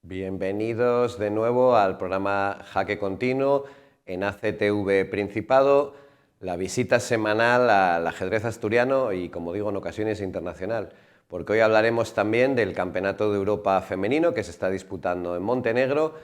Bienvenidos de nuevo al programa Jaque Continuo en ACTV Principado, la visita semanal al ajedrez asturiano y, como digo, en ocasiones internacional, porque hoy hablaremos también del Campeonato de Europa Femenino que se está disputando en Montenegro,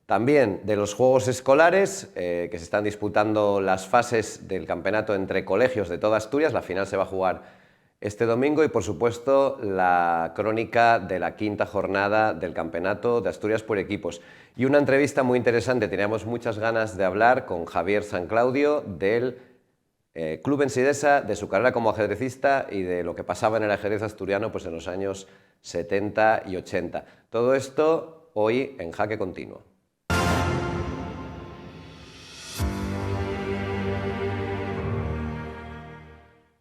también de los Juegos Escolares que se están disputando las fases del campeonato entre colegios de toda Asturias, la final se va a jugar este domingo y, por supuesto, la crónica de la quinta jornada del Campeonato de Asturias por equipos. Y una entrevista muy interesante, teníamos muchas ganas de hablar con Javier San Claudio del Club Ensidesa, de su carrera como ajedrecista y de lo que pasaba en el ajedrez asturiano pues, en los años 70 y 80. Todo esto hoy en Jaque Continuo.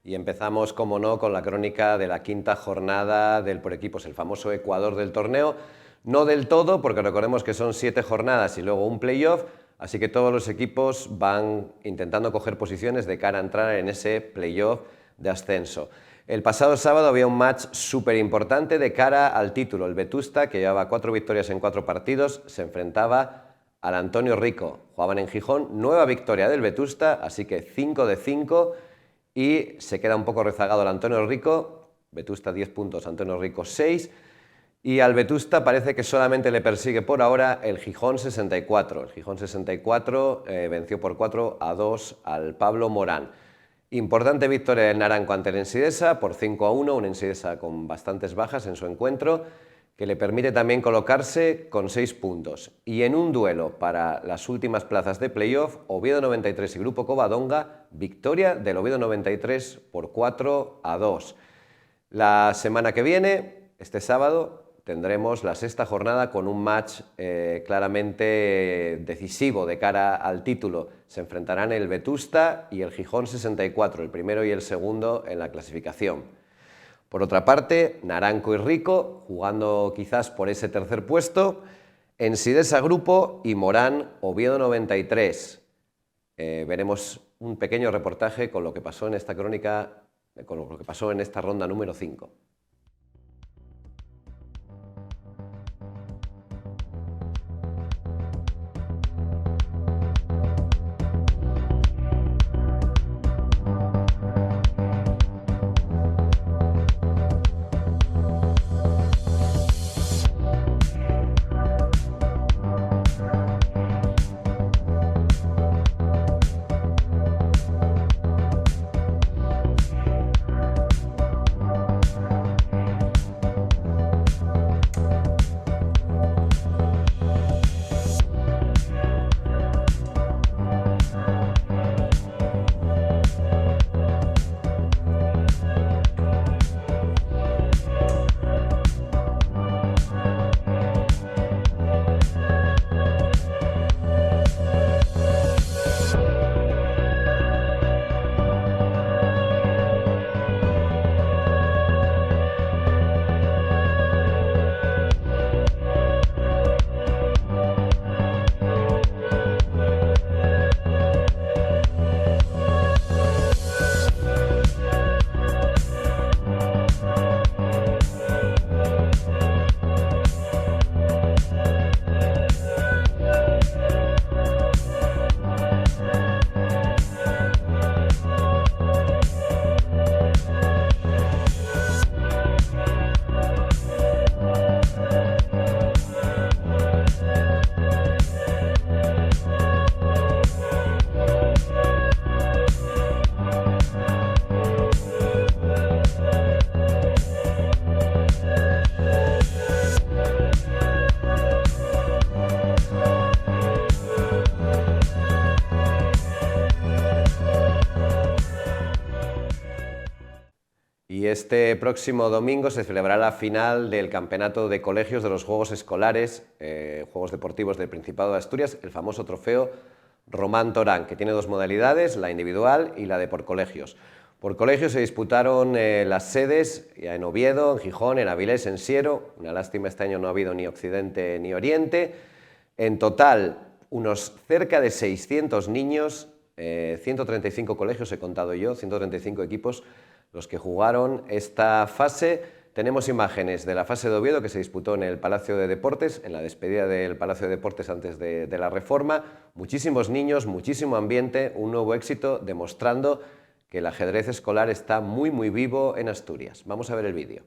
Y empezamos, como no, con la crónica de la quinta jornada del por equipos, el famoso Ecuador del torneo. No del todo, porque recordemos que son 7 jornadas y luego un playoff, así que todos los equipos van intentando coger posiciones de cara a entrar en ese playoff de ascenso. El pasado sábado había un match súper importante de cara al título. El Vetusta, que llevaba 4 victorias en 4 partidos, se enfrentaba al Antonio Rico. Jugaban en Gijón, nueva victoria del Vetusta, así que 5 de 5. Y se queda un poco rezagado el Antonio Rico, Vetusta 10 puntos, Antonio Rico 6, y al Vetusta parece que solamente le persigue por ahora el Gijón 64. El Gijón 64 venció por 4-2 al Pablo Morán. Importante victoria del Naranco ante el Ensidesa por 5-1, un Ensidesa con bastantes bajas en su encuentro, que le permite también colocarse con 6 puntos. Y en un duelo para las últimas plazas de playoff, Oviedo 93 y Grupo Covadonga, victoria del Oviedo 93 por 4-2. La semana que viene, este sábado, tendremos la sexta jornada con un match claramente decisivo de cara al título. Se enfrentarán el Vetusta y el Gijón 64, el primero y el segundo en la clasificación. Por otra parte, Naranco y Rico, jugando quizás por ese tercer puesto, Ensidesa Grupo y Morán Oviedo 93. Veremos un pequeño reportaje con lo que pasó en esta crónica, con lo que pasó en esta ronda número 5. Este próximo domingo se celebrará la final del Campeonato de Colegios de los Juegos Escolares, Juegos Deportivos del Principado de Asturias, el famoso trofeo Román Torán, que tiene 2 modalidades, la individual y la de por colegios. Por colegios se disputaron las sedes en Oviedo, en Gijón, en Avilés, en Siero. Una lástima, este año no ha habido ni Occidente ni Oriente. En total, unos cerca de 600 niños, 135 colegios he contado yo, 135 equipos los que jugaron esta fase. tenemos imágenes de la fase de Oviedo que se disputó en el Palacio de Deportes, en la despedida del Palacio de Deportes antes de la reforma. Muchísimos niños, muchísimo ambiente, un nuevo éxito demostrando que el ajedrez escolar está muy vivo en Asturias. Vamos a ver el vídeo.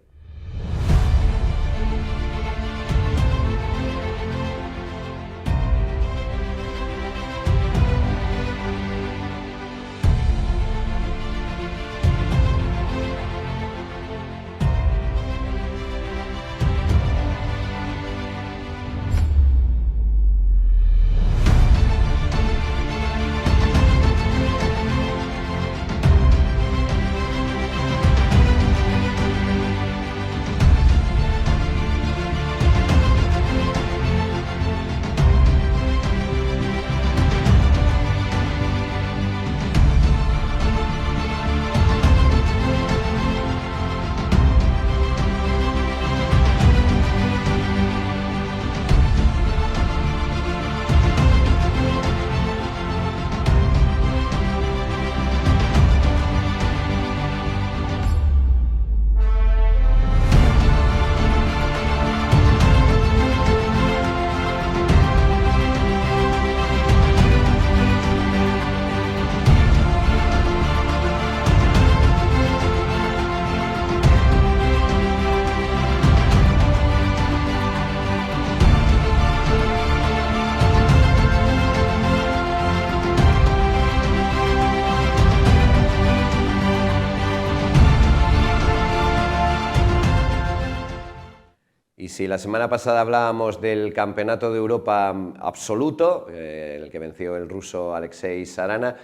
Y si la semana pasada hablábamos del Campeonato de Europa absoluto, en el que venció el ruso Alexei Sarana,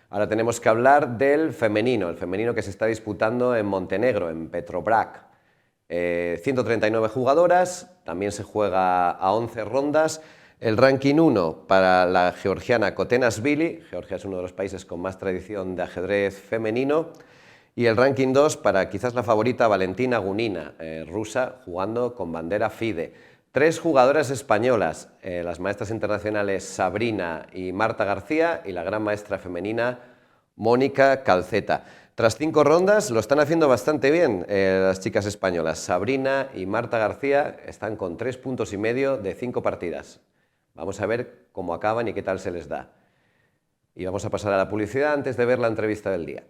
ahora tenemos que hablar del femenino, el femenino que se está disputando en Montenegro, en Petrobrac. 139 jugadoras, también se juega a 11 rondas. El ranking 1 para la georgiana Kotenashvili, Georgia es uno de los países con más tradición de ajedrez femenino, y el ranking 2 para quizás la favorita Valentina Gunina, rusa, jugando con bandera FIDE. 3 jugadoras españolas, las maestras internacionales Sabrina y Marta García, y la gran maestra femenina Mónica Calceta. Tras 5 rondas lo están haciendo bastante bien las chicas españolas. Sabrina y Marta García están con 3,5 puntos de 5 partidas. Vamos a ver cómo acaban y qué tal se les da. Y vamos a pasar a la publicidad antes de ver la entrevista del día.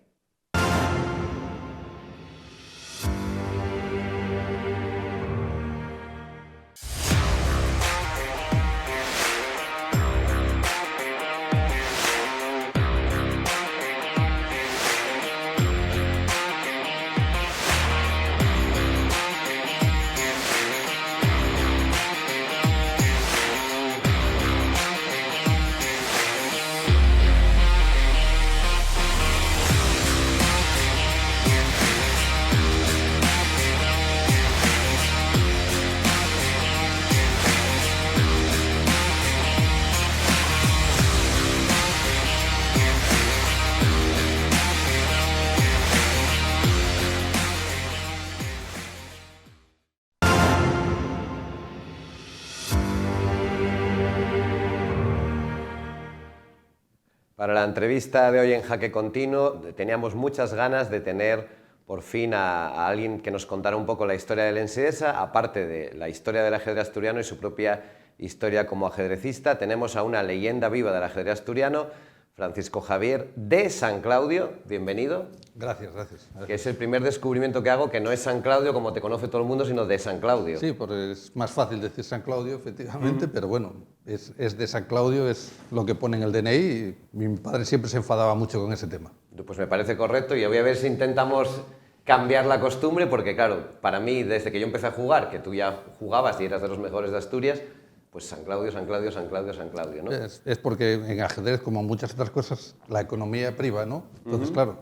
Para la entrevista de hoy en Jaque Continuo teníamos muchas ganas de tener por fin a alguien que nos contara un poco la historia del Ensidesa, aparte de la historia del ajedrez asturiano y su propia historia como ajedrecista. Tenemos a una leyenda viva del ajedrez asturiano, Francisco Javier de San Claudio. Bienvenido. Gracias, gracias. Que es el primer descubrimiento que hago, que no es San Claudio como te conoce todo el mundo, sino de San Claudio. Sí, porque es más fácil decir San Claudio, efectivamente, pero bueno, es de San Claudio, es lo que pone en el DNI, y mi padre siempre se enfadaba mucho con ese tema. Pues me parece correcto, y voy a ver si intentamos cambiar la costumbre, porque claro, para mí, desde que yo empecé a jugar, que tú ya jugabas y eras de los mejores de Asturias, pues San Claudio, San Claudio, San Claudio, San Claudio, ¿no? Es porque en ajedrez, como en muchas otras cosas, la economía priva, ¿no? Entonces, claro,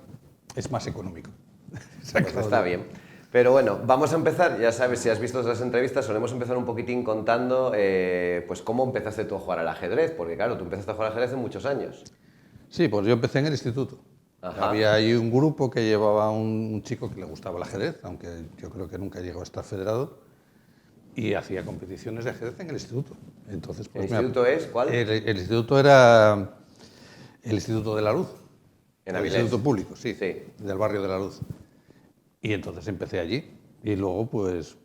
es más económico. Pues está bien. Pero bueno, vamos a empezar. Ya sabes, si has visto las entrevistas, solemos empezar un poquitín contando pues cómo empezaste tú a jugar al ajedrez, porque claro, tú empezaste a jugar al ajedrez hace muchos años. Sí, pues yo empecé en el instituto. Ajá. Había ahí un grupo que llevaba un chico que le gustaba el ajedrez, aunque yo creo que nunca llegó a estar federado, y hacía competiciones de ajedrez en el instituto. Entonces, pues, ¿El instituto es cuál? El instituto era el Instituto de la Luz. En el Avilés. Instituto Público, sí, Sí, del barrio de la Luz. Y entonces empecé allí. Y luego, pues,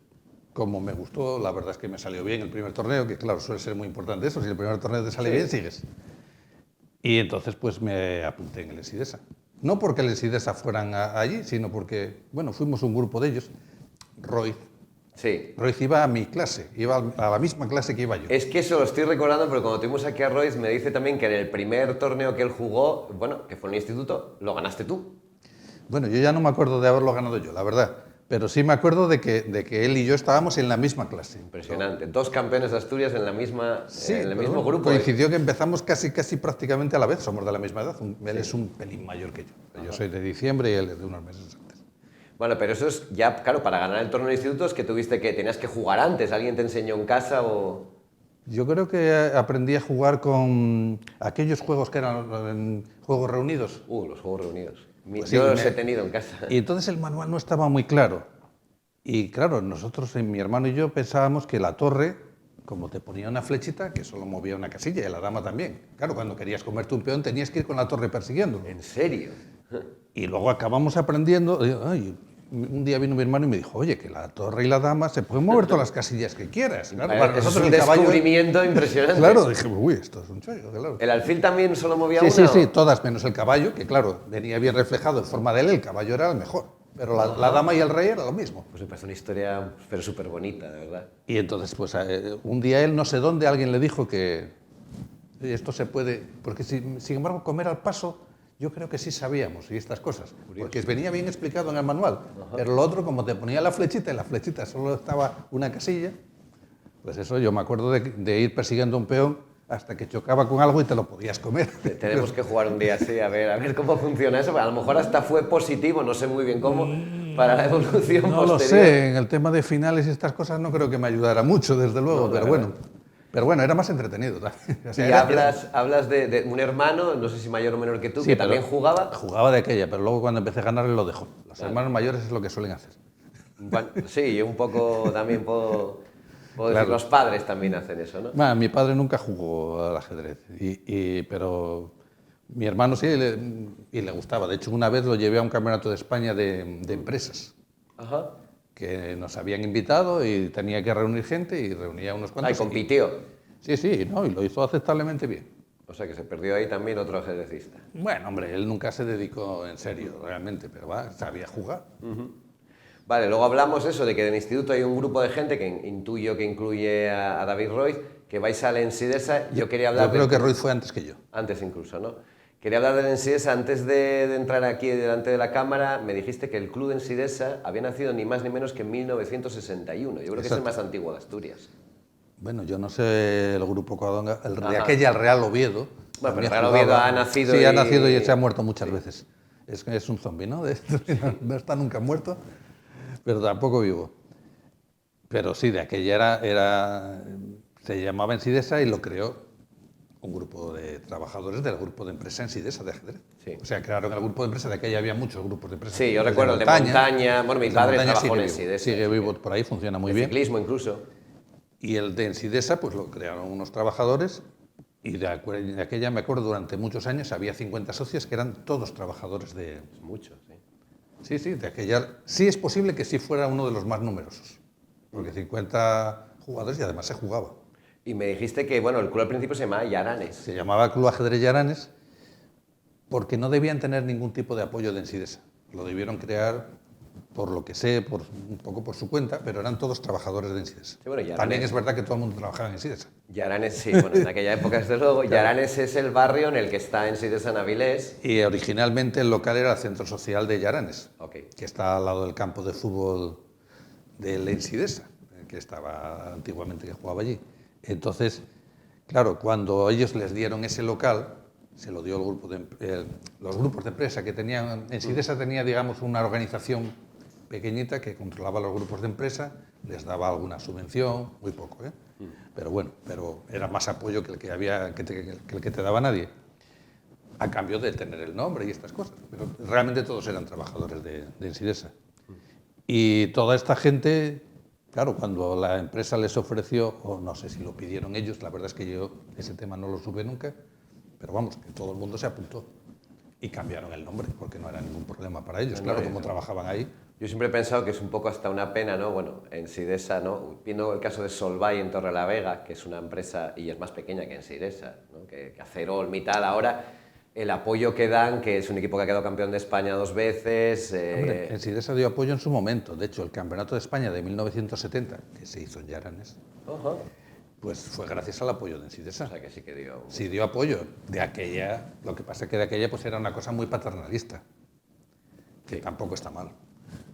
como me gustó, la verdad es que me salió bien el primer torneo, que claro, suele ser muy importante eso, si el primer torneo te sale bien, sigues. Y entonces, pues, me apunté en el Ensidesa. No porque el Ensidesa fueran allí, sino porque, bueno, fuimos un grupo de ellos. Roy iba a mi clase, iba a la misma clase que iba yo. Es que eso lo estoy recordando, pero cuando tuvimos aquí a Royce me dice también que en el primer torneo que él jugó, bueno, que fue en el instituto, lo ganaste tú. Bueno, yo ya no me acuerdo de haberlo ganado yo, la verdad. Pero sí me acuerdo de que él y yo estábamos en la misma clase. Impresionante. 2 campeones de Asturias en, la misma, sí, en el mismo grupo. Coincidió que empezamos casi prácticamente a la vez, somos de la misma edad. Él es un pelín mayor que yo. Ajá. Yo soy de diciembre y él es de unos meses antes. Bueno, pero eso es ya, claro, para ganar el torneo de institutos que tenías que jugar antes. ¿Alguien te enseñó en casa o...? Yo creo que aprendí a jugar con aquellos juegos que eran juegos reunidos. Los juegos reunidos. Pues yo los he tenido en casa. Y entonces el manual no estaba muy claro. Y claro, nosotros, mi hermano y yo, pensábamos que la torre, como te ponía una flechita, que solo movía una casilla, y la dama también. Claro, cuando querías comerte un peón tenías que ir con la torre persiguiéndolo. ¿En serio? Y luego acabamos aprendiendo. Un día vino mi hermano y me dijo, oye, que la torre y la dama se pueden mover todas las casillas que quieras. Claro, para nosotros es un descubrimiento impresionante. Claro, dije, uy, esto es un chollo, claro. ¿El alfil también solo movía una? Sí, todas menos el caballo, que claro, venía bien reflejado en forma de él, el caballo era el mejor. Pero la dama y el rey era lo mismo. Pues me parece una historia pero súper bonita, de verdad. Y entonces, pues un día él, no sé dónde, alguien le dijo que esto se puede... Porque sin embargo, comer al paso... Yo creo que sí sabíamos y estas cosas, porque venía bien explicado en el manual. Ajá. Pero lo otro, como te ponía la flechita y la flechita solo estaba una casilla, pues eso yo me acuerdo de ir persiguiendo un peón hasta que chocaba con algo y te lo podías comer. Tenemos que jugar un día así, a ver cómo funciona eso. A lo mejor hasta fue positivo, no sé muy bien cómo, para la evolución posterior. No lo sé, en el tema de finales y estas cosas no creo que me ayudara mucho, desde luego, pero bueno. Pero bueno, era más entretenido. O sea, y hablas de un hermano, no sé si mayor o menor que tú, que también jugaba. Jugaba de aquella, pero luego cuando empecé a ganarle lo dejó. Los hermanos mayores es lo que suelen hacer. Bueno, sí, yo un poco también puedo decir, los padres también hacen eso, ¿no? Bueno, mi padre nunca jugó al ajedrez, pero mi hermano sí y le gustaba. De hecho, una vez lo llevé a un campeonato de España de empresas. Ajá. Que nos habían invitado y tenía que reunir gente y reunía unos cuantos. ¿Y compitió? Sí, no, y lo hizo aceptablemente bien. O sea que se perdió ahí también otro ajedrecista. Bueno, hombre, él nunca se dedicó en serio realmente, pero sabía jugar. Vale, luego hablamos eso de que en el instituto hay un grupo de gente que intuyo que incluye a David Royce, que vais al Ensidesa. Yo creo que Royce fue antes que yo. Antes incluso, ¿no? Quería hablar del Ensidesa. Antes de entrar aquí delante de la cámara, me dijiste que el club Ensidesa había nacido ni más ni menos que en 1961. Yo creo que es el más antiguo de Asturias. Bueno, yo no sé el grupo Covadonga, de aquella el Real Oviedo. Bueno, pero el Real Oviedo ha nacido. Sí, ha nacido y se ha muerto muchas veces. Es un zombi, ¿no? No está nunca muerto, pero tampoco vivo. Pero sí, de aquella se llamaba Ensidesa y lo creó un grupo de trabajadores del grupo de empresa Ensidesa de ajedrez. Sí. O sea, crearon el grupo de empresa, de aquella había muchos grupos de empresa. Sí, yo recuerdo el de montaña. Bueno, mi padre trabajó en Ensidesa. Sigue vivo por ahí, funciona muy bien. Ciclismo incluso. Y el de Ensidesa, pues lo crearon unos trabajadores y de aquella, me acuerdo, durante muchos años había 50 socios que eran todos trabajadores de... Es mucho, sí. Sí, de aquella... Sí es posible que sí fuera uno de los más numerosos, porque 50 jugadores y además se jugaba. Y me dijiste que, bueno, el club al principio se llamaba Yaranes. Se llamaba Club Ajedrez Yaranes porque no debían tener ningún tipo de apoyo de Ensidesa. Lo debieron crear, por lo que sé, un poco por su cuenta, pero eran todos trabajadores de Ensidesa. Sí, bueno, también es verdad que todo el mundo trabajaba en Ensidesa. Yaranes, sí, bueno, en aquella época desde luego. Claro. Yaranes es el barrio en el que está Ensidesa en Avilés. Y originalmente el local era el centro social de Yaranes, que está al lado del campo de fútbol del Ensidesa, que estaba antiguamente, que jugaba allí. Entonces, claro, cuando ellos les dieron ese local, se lo dio el grupo los grupos de empresa que tenían. Ensidesa tenía, digamos, una organización pequeñita que controlaba los grupos de empresa, les daba alguna subvención, muy poco, pero bueno, era más apoyo que el que te daba nadie, a cambio de tener el nombre y estas cosas. Pero realmente todos eran trabajadores de Ensidesa. Y toda esta gente... Claro, cuando la empresa les ofreció, o no sé si lo pidieron ellos, la verdad es que yo ese tema no lo supe nunca, pero vamos, que todo el mundo se apuntó y cambiaron el nombre, porque no era ningún problema para ellos. Claro, como trabajaban ahí, Yo siempre he pensado que es un poco hasta una pena, ¿no? Bueno, en Sidesa, ¿no? Viendo el caso de Solvay en Torrelavega, que es una empresa y es más pequeña que en Sidesa, ¿no? Que Acerol, Mittal, ahora el apoyo que dan, que es un equipo que ha quedado campeón de España 2 veces. Hombre, en Sidesa dio apoyo en su momento. De hecho, el Campeonato de España de 1970, que se hizo en Llanes, pues fue gracias al apoyo de Sidesa. O sea, que sí que dio... Sí dio apoyo. De aquella, lo que pasa es que de aquella pues era una cosa muy paternalista, que tampoco está mal.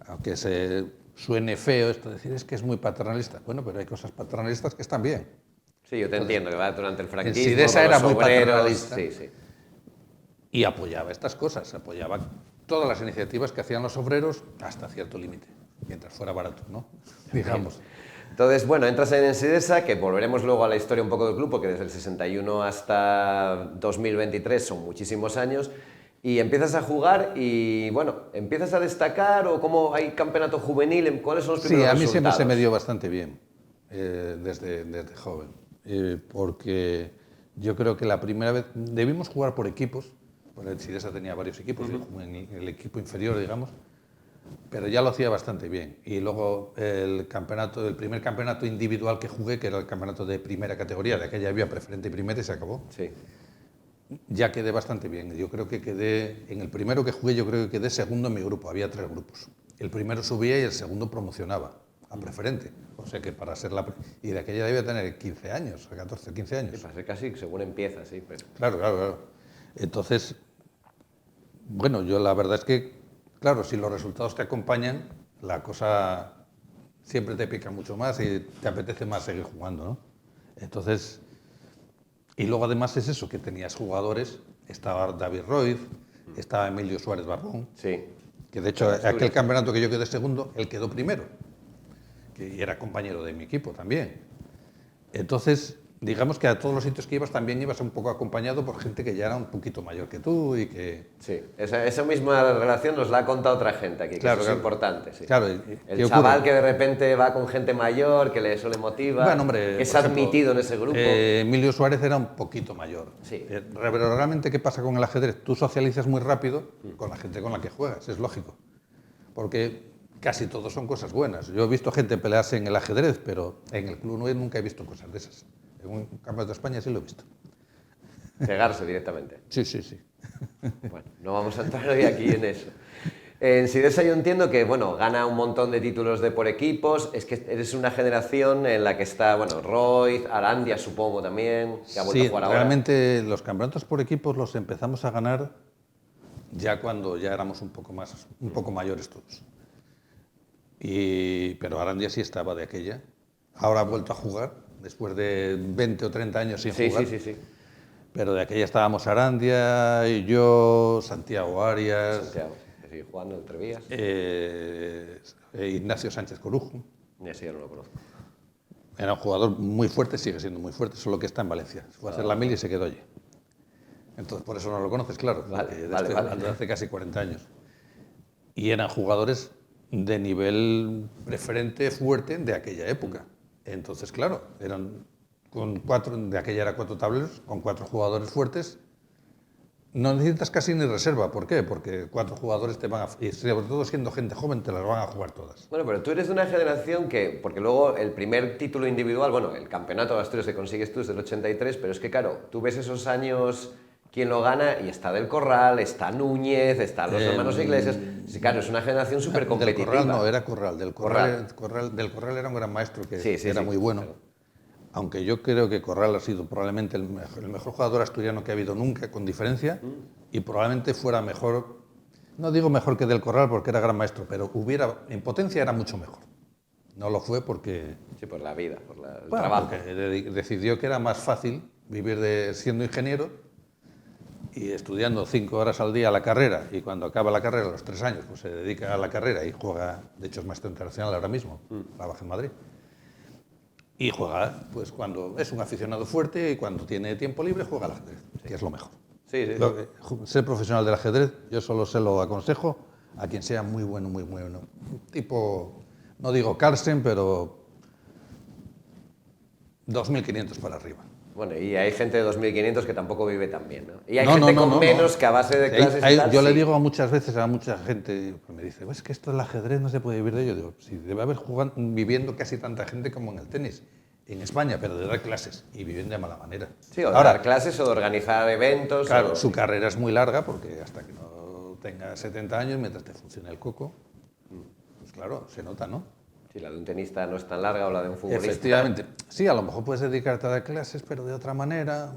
Aunque se suene feo esto de decir es que es muy paternalista. Bueno, pero hay cosas paternalistas que están bien. Sí, yo te entiendo, que va durante el franquismo, en Sidesa era muy paternalista. Sí, sí. Y apoyaba estas cosas, apoyaba todas las iniciativas que hacían los obreros hasta cierto límite, mientras fuera barato, ¿no? Digamos. Entonces, bueno, entras en Sidesa, que volveremos luego a la historia un poco del club, porque desde el 61 hasta 2023 son muchísimos años, y empiezas a jugar y, bueno, ¿empiezas a destacar o cómo hay campeonato juvenil? ¿Cuáles son los primeros resultados? Sí, a mí siempre se me dio bastante bien, desde joven, porque yo creo que la primera vez debimos jugar por equipos. Bueno, el Sidesa tenía varios equipos, en el equipo inferior, digamos, pero ya lo hacía bastante bien. Y luego el primer campeonato individual que jugué, que era el campeonato de primera categoría, de aquella había preferente y primera y se acabó. Sí. Ya quedé bastante bien. Yo creo que en el primero que jugué, yo creo que quedé segundo en mi grupo, había 3 grupos. El primero subía y el segundo promocionaba a preferente. O sea que para ser y de aquella debía tener 15 años, 14, 15 años. Sí, para ser casi según empieza, sí. Pero... Claro. Entonces, bueno, yo la verdad es que, claro, si los resultados te acompañan, la cosa siempre te pica mucho más y te apetece más seguir jugando, ¿no? Entonces, y luego además es eso, que tenías jugadores, estaba David Roiz, estaba Emilio Suárez Barbón, sí. Que de hecho aquel campeonato que yo quedé segundo, él quedó primero, que era compañero de mi equipo también. Entonces, digamos que a todos los sitios que ibas también ibas un poco acompañado por gente que ya era un poquito mayor que tú y que... Sí, esa misma relación nos la ha contado otra gente aquí, que claro, eso es importante. Sí. Claro, el chaval que de repente va con gente mayor, que eso le motiva, bueno, hombre, es admitido en ese grupo. Emilio Suárez era un poquito mayor. Sí. Pero realmente, ¿qué pasa con el ajedrez? Tú socializas muy rápido con la gente con la que juegas, es lógico. Porque casi todos son cosas buenas. Yo he visto gente pelearse en el ajedrez, pero en el club nunca he visto cosas de esas. En un campeonato de España sí lo he visto. Pegarse directamente. Sí. Bueno, no vamos a entrar hoy aquí en eso. En Sidesa yo entiendo que, bueno, gana un montón de títulos de por equipos, es que eres una generación en la que está, bueno, Roiz, Arandia supongo también, que ha vuelto a jugar ahora. Realmente los campeonatos por equipos los empezamos a ganar ya cuando ya éramos un poco mayores todos. Pero Arandia sí estaba de aquella, ahora ha vuelto a jugar, después de 20 o 30 años sin jugar. Sí. Pero de aquella estábamos Arandia y yo, Santiago Arias... Santiago, que sigue jugando en Trevías. Ignacio Sánchez Corujo. Ese ya no lo conozco. Era un jugador muy fuerte, sigue siendo muy fuerte, solo que está en Valencia. Fue a hacer la mili y se quedó allí. Entonces, por eso no lo conoces, claro. Vale. Desde hace casi 40 años. Y eran jugadores de nivel preferente fuerte de aquella época. Entonces, claro, de aquella era 4 tableros, con 4 jugadores fuertes. No necesitas casi ni reserva. ¿Por qué? Porque 4 jugadores te van a... Y sobre todo siendo gente joven, te las van a jugar todas. Bueno, pero tú eres de una generación que... Porque luego el primer título individual, bueno, el campeonato de Asturias que consigues tú es del 83, pero es que, claro, tú ves esos años... ¿Quién lo gana? Y está Del Corral, está Núñez, están los hermanos Iglesias. Sí, claro, es una generación súper competitiva. Del Corral no, era Corral. Del Corral era un gran maestro que era muy bueno. Claro. Aunque yo creo que Corral ha sido probablemente el mejor jugador asturiano que ha habido nunca, con diferencia, y probablemente fuera mejor, no digo mejor que Del Corral porque era gran maestro, pero en potencia era mucho mejor. No lo fue porque... Sí, por la vida, por el trabajo. Porque decidió que era más fácil vivir siendo ingeniero y estudiando 5 horas al día la carrera, y cuando acaba la carrera a los 3 años, pues se dedica a la carrera y juega, de hecho es maestro internacional ahora mismo, trabaja en Madrid. Y juega, pues cuando es un aficionado fuerte y cuando tiene tiempo libre juega al ajedrez, que es lo mejor. Sí. Ser profesional del ajedrez, yo solo se lo aconsejo a quien sea muy bueno. Tipo, no digo Carlsen, pero 2.500 para arriba. Bueno, y hay gente de 2.500 que tampoco vive tan bien, ¿no? Y hay No, gente no, con no, no, menos no. que a base de clases y tal, Yo le sí. digo muchas veces a mucha gente que me dice, es que esto del ajedrez no se puede vivir de ello. Digo, sí, debe haber viviendo casi tanta gente como en el tenis, en España, pero de dar clases y viviendo de mala manera. Sí, o de Ahora, dar clases o de organizar eventos. claro, o... su carrera es muy larga porque hasta que no tengas 70 años, mientras te funcione el coco, pues claro, se nota, ¿no? Sí, la de un tenista no es tan larga o la de un futbolista. Efectivamente. Sí, a lo mejor puedes dedicarte a dar clases, pero de otra manera.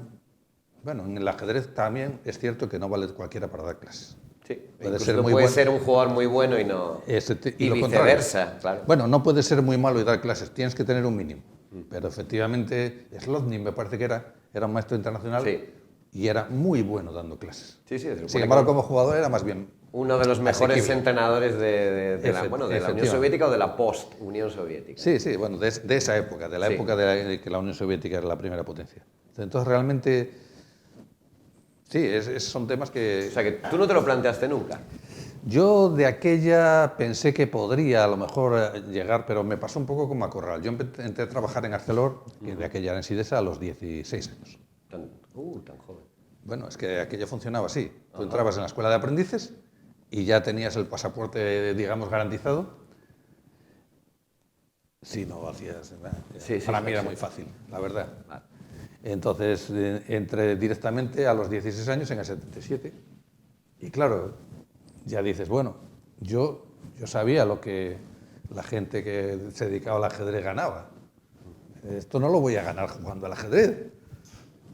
Bueno, en el ajedrez también es cierto que no vale cualquiera para dar clases. Sí, Puede incluso ser tú muy puedes bueno. ser un jugador muy bueno y no... Y lo viceversa, claro. Bueno, no puedes ser muy malo y dar clases, tienes que tener un mínimo. Pero efectivamente, Slotnick me parece que era un maestro internacional Sí. y era muy bueno dando clases. Sí, sí, Sin embargo, como jugador era más bien uno de los mejores asequible. entrenadores de la Unión Efectivamente. Soviética o de la post-Unión Soviética. Sí, sí, bueno, de esa época, de la Sí. época de que la Unión Soviética era la primera potencia. Entonces, realmente, sí, son temas que... O sea, que tú no te lo planteaste nunca. Yo de aquella pensé que podría a lo mejor llegar, pero me pasó un poco como a Corral. Yo entré a trabajar en Arcelor, que de aquella era en Sidesa, a los 16 años. Tan joven. Bueno, es que aquello funcionaba así. Tú entrabas en la escuela de aprendices y ya tenías el pasaporte, digamos, garantizado. Si no hacías... para mí era muy fácil, la verdad. Vale. Entonces entré directamente a los 16 años en el 77. Y claro, ya dices, bueno, yo sabía lo que la gente que se dedicaba al ajedrez ganaba. Esto no lo voy a ganar jugando al ajedrez.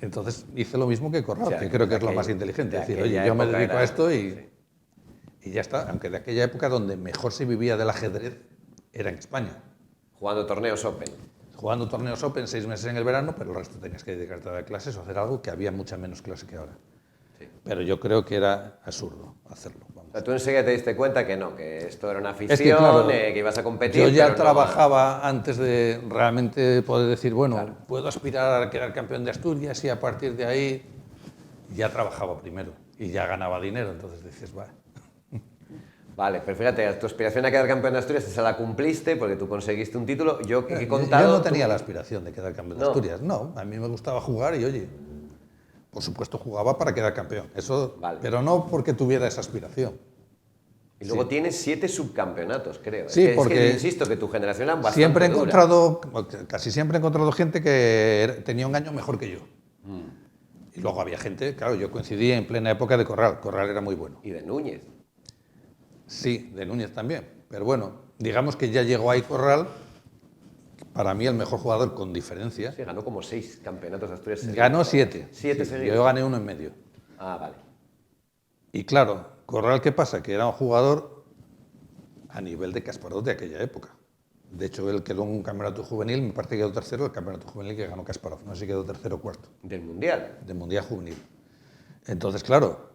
Entonces hice lo mismo que Corral, que creo que es lo más inteligente. Es decir, oye, yo me dedico a esto y ya está. Aunque de aquella época donde mejor se vivía del ajedrez era en España. Jugando torneos Open. Jugando torneos Open 6 meses en el verano, pero el resto tenías que dedicarte a dar clases o hacer algo que había mucha menos clase que ahora. Sí. Pero yo creo que era absurdo hacerlo. Vamos. O sea, tú enseguida te diste cuenta que no, que esto era una afición, es que, claro, que ibas a competir. Yo ya pero trabajaba antes de realmente poder decir, bueno, claro, puedo aspirar a quedar campeón de Asturias y a partir de ahí ya trabajaba primero y ya ganaba dinero. Entonces dices, va. Vale, pero fíjate, tu aspiración a quedar campeón de Asturias esa la cumpliste porque tú conseguiste un título. Yo he contado... Yo no tenía la aspiración de quedar campeón de Asturias, no. A mí me gustaba jugar y, oye, por supuesto jugaba para quedar campeón. Eso, vale. Pero no porque tuviera esa aspiración. Y luego tienes 7 subcampeonatos, creo. Sí, porque... Es que insisto, que tu generación era bastante siempre he encontrado, dura. casi siempre he encontrado gente que tenía un año mejor que yo. Y luego había gente, claro, yo coincidí en plena época de Corral. Corral era muy bueno. Y de Núñez. Sí, de Núñez también. Pero bueno, digamos que ya llegó ahí Corral, para mí el mejor jugador con diferencia. Sí, ganó como 6 campeonatos de Asturias seguidos. Ganó 7. 7 sí, seguidos. Yo gané uno en medio. Ah, vale. Y claro, Corral, ¿qué pasa? Que era un jugador a nivel de Kasparov de aquella época. De hecho, él quedó en un campeonato juvenil, me parece que quedó tercero, el campeonato juvenil que ganó Kasparov. No sé si quedó tercero o cuarto. ¿Del Mundial? Del Mundial juvenil. Entonces, claro,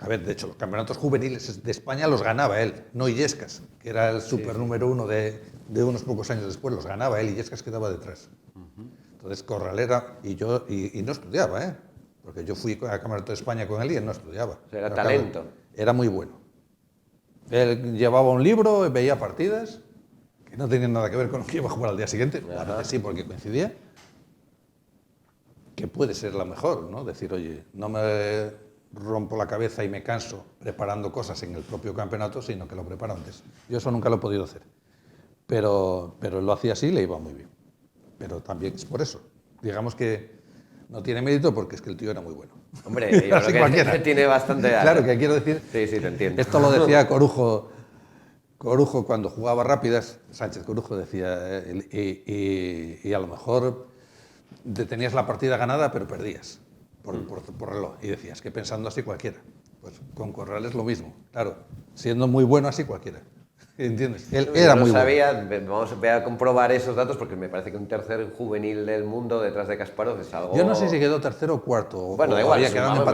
a ver, de hecho, los campeonatos juveniles de España los ganaba él, no Illescas, que era el super número 1 de unos pocos años después, los ganaba él, Illescas quedaba detrás. Entonces, Corral era, y no estudiaba, ¿eh? Porque yo fui al campeonato de España con él y él no estudiaba. O sea, era talento. Claro, era muy bueno. Él llevaba un libro, veía partidas, que no tenían nada que ver con lo que iba a jugar al día siguiente, a veces sí, porque coincidía, que puede ser la mejor, ¿no? Decir, oye, no me rompo la cabeza y me canso preparando cosas en el propio campeonato, sino que lo preparo antes. Yo eso nunca lo he podido hacer. Pero lo hacía así y le iba muy bien. Pero también es por eso. Digamos que no tiene mérito porque es que el tío era muy bueno. Hombre, yo creo que tiene bastante... Claro, que quiero decir... Sí, te entiendo. Esto lo decía Corujo cuando jugaba rápidas, Sánchez Corujo decía, y a lo mejor tenías la partida ganada pero perdías. Por reloj. Y decías que pensando así cualquiera. Pues con Corral es lo mismo. Claro, siendo muy bueno así cualquiera. ¿Entiendes? Él era muy bueno. Vamos a comprobar esos datos porque me parece que un tercer juvenil del mundo detrás de Kasparov es algo... Yo no sé si quedó tercero o cuarto. Bueno, da igual, me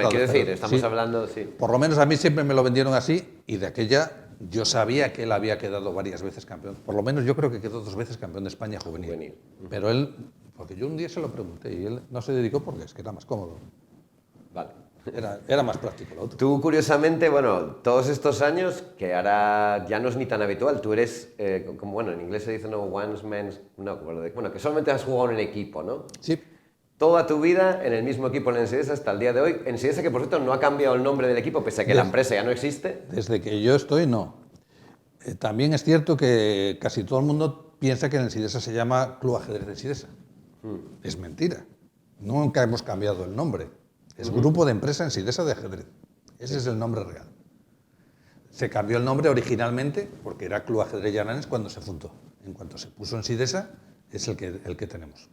quiero decir, estamos hablando... Sí. Por lo menos a mí siempre me lo vendieron así y de aquella yo sabía que él había quedado varias veces campeón. Por lo menos yo creo que quedó 2 veces campeón de España juvenil. Pero él... Porque yo un día se lo pregunté y él no se dedicó porque es que era más cómodo. Vale. Era más práctico lo otro. Tú, curiosamente, bueno, todos estos años, que ahora ya no es ni tan habitual, tú eres, como bueno, en inglés se dice no, one man's, no, bueno, que solamente has jugado en equipo, ¿no? Sí. toda tu vida en el mismo equipo en Ensidesa hasta el día de hoy. Ensidesa, que por cierto no ha cambiado el nombre del equipo, pese a que la empresa ya no existe. Desde que yo estoy, no. También es cierto que casi todo el mundo piensa que en Ensidesa se llama Club Ajedrez de Ensidesa. Es mentira. Nunca hemos cambiado el nombre. Es Grupo de Empresa Ensidesa de Ajedrez. Ese es el nombre real. Se cambió el nombre originalmente porque era Club Ajedrez Llananes cuando se fundó. En cuanto se puso Ensidesa, es el que tenemos.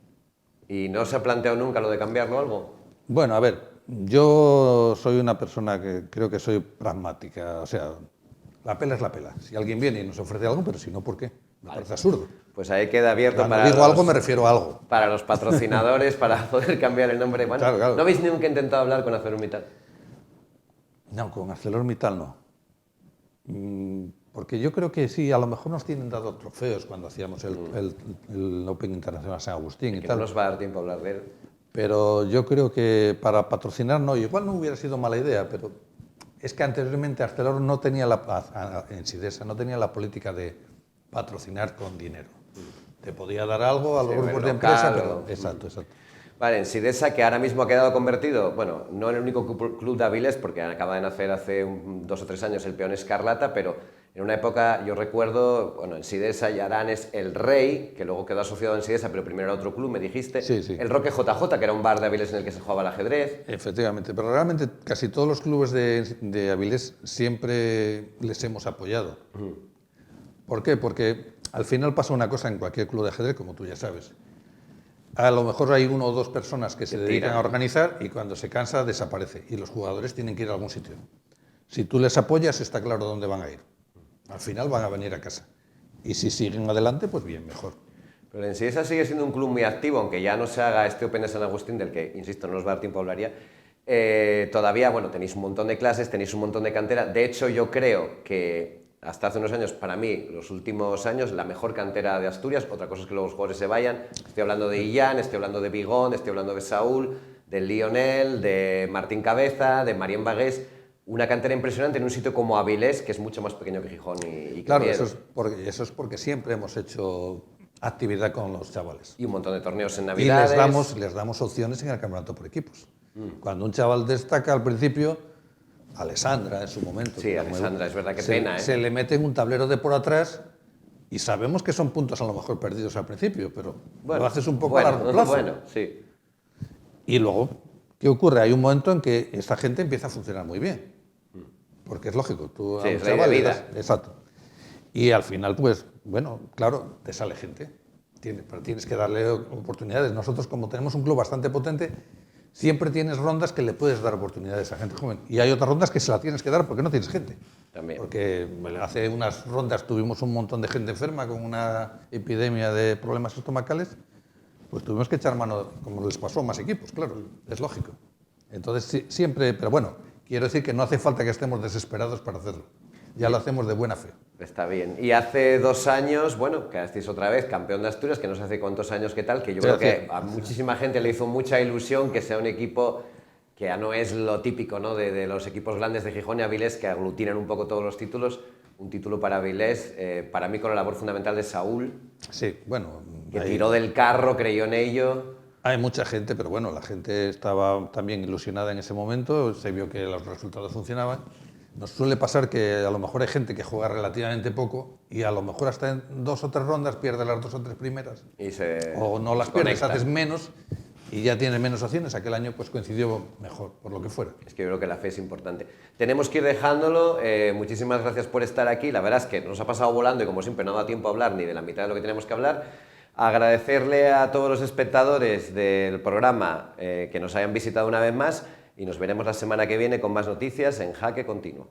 ¿Y no se ha planteado nunca lo de cambiarlo o algo? Bueno, a ver, yo soy una persona que creo que soy pragmática. O sea, la pela es la pela. Si alguien viene y nos ofrece algo, pero si no, ¿por qué? Me parece absurdo. Pues ahí queda abierto Cuando digo algo me refiero a algo. Para los patrocinadores, para poder cambiar el nombre. Bueno, claro. ¿no habéis nunca intentado hablar con ArcelorMittal? No, con ArcelorMittal no. Porque yo creo que sí, a lo mejor nos tienen dado trofeos cuando hacíamos el Open Internacional San Agustín y tal. No nos va a dar tiempo a hablar de él. Pero yo creo que para patrocinar no, igual no hubiera sido mala idea, pero es que anteriormente Arcelor no tenía en Sidesa no tenía la política de patrocinar con dinero. Te podía dar algo a los grupos de empresa, pero... Exacto. Vale, en Sidesa, que ahora mismo ha quedado convertido, bueno, no en el único club de Avilés, porque acaba de nacer hace 2 o 3 años el Peón Escarlata, pero en una época, yo recuerdo, bueno, en Sidesa y Aranes, el Rey, que luego quedó asociado en Sidesa, pero primero era otro club, me dijiste. Sí. El Roque JJ, que era un bar de Avilés en el que se jugaba al ajedrez. Efectivamente, pero realmente casi todos los clubes de Avilés siempre les hemos apoyado. ¿Por qué? Porque al final pasa una cosa en cualquier club de ajedrez, como tú ya sabes. A lo mejor hay 1 o 2 personas que se dedican a organizar y cuando se cansa desaparece y los jugadores tienen que ir a algún sitio. Si tú les apoyas está claro dónde van a ir. Al final van a venir a casa. Y si siguen adelante, pues bien, mejor. Pero en Sidesa sigue siendo un club muy activo, aunque ya no se haga este Open de San Agustín, del que, insisto, no nos va a dar tiempo a hablar. Todavía, bueno, tenéis un montón de clases, tenéis un montón de cantera. De hecho, yo creo que hasta hace unos años, para mí, los últimos años, la mejor cantera de Asturias. Otra cosa es que luego los jugadores se vayan. Estoy hablando de Illán, estoy hablando de Bigón, estoy hablando de Saúl, de Lionel, de Martín Cabeza, de Marién Bagués. Una cantera impresionante en un sitio como Avilés, que es mucho más pequeño que Gijón y claro, eso es porque siempre hemos hecho actividad con los chavales. Y un montón de torneos en Navidades. Y les damos opciones en el campeonato por equipos. Cuando un chaval destaca al principio, Alessandra en su momento. Sí, Alessandra, es verdad que pena. Se le mete en un tablero de por atrás y sabemos que son puntos a lo mejor perdidos al principio, pero lo haces un poco a largo plazo. Bueno, sí. Y luego, ¿qué ocurre? Hay un momento en que esta gente empieza a funcionar muy bien. Porque es lógico, tú sí, a un chaval le das, exacto. Y al final, pues, bueno, claro, te sale gente. Pero tienes que darle oportunidades. Nosotros, como tenemos un club bastante potente, siempre tienes rondas que le puedes dar oportunidades a gente joven. Y hay otras rondas que se la tienes que dar porque no tienes gente. También. Porque hace unas rondas tuvimos un montón de gente enferma con una epidemia de problemas estomacales, pues tuvimos que echar mano, como les pasó a más equipos, claro, es lógico. Entonces, siempre, pero bueno, quiero decir que no hace falta que estemos desesperados para hacerlo. Ya lo hacemos de buena fe. Está bien. Y hace 2 años, bueno, quedasteis otra vez campeón de Asturias, que no sé hace cuántos años que tal, que yo creo que a muchísima gente le hizo mucha ilusión que sea un equipo que ya no es lo típico, ¿no?, de los equipos grandes de Gijón y Avilés, que aglutinan un poco todos los títulos. Un título para Avilés, para mí con la labor fundamental de Saúl. Sí, bueno. Que tiró del carro, creyó en ello. Hay mucha gente, pero bueno, la gente estaba también ilusionada en ese momento, se vio que los resultados funcionaban. Nos suele pasar que a lo mejor hay gente que juega relativamente poco y a lo mejor hasta en 2 o 3 rondas pierde las 2 o 3 primeras. O no las pierdes, haces menos y ya tienes menos opciones. Aquel año pues coincidió mejor, por lo que fuera. Es que yo creo que la fe es importante. Tenemos que ir dejándolo. Muchísimas gracias por estar aquí. La verdad es que nos ha pasado volando y como siempre no da tiempo a hablar ni de la mitad de lo que tenemos que hablar. Agradecerle a todos los espectadores del programa que nos hayan visitado una vez más y nos veremos la semana que viene con más noticias en Jaque Continuo.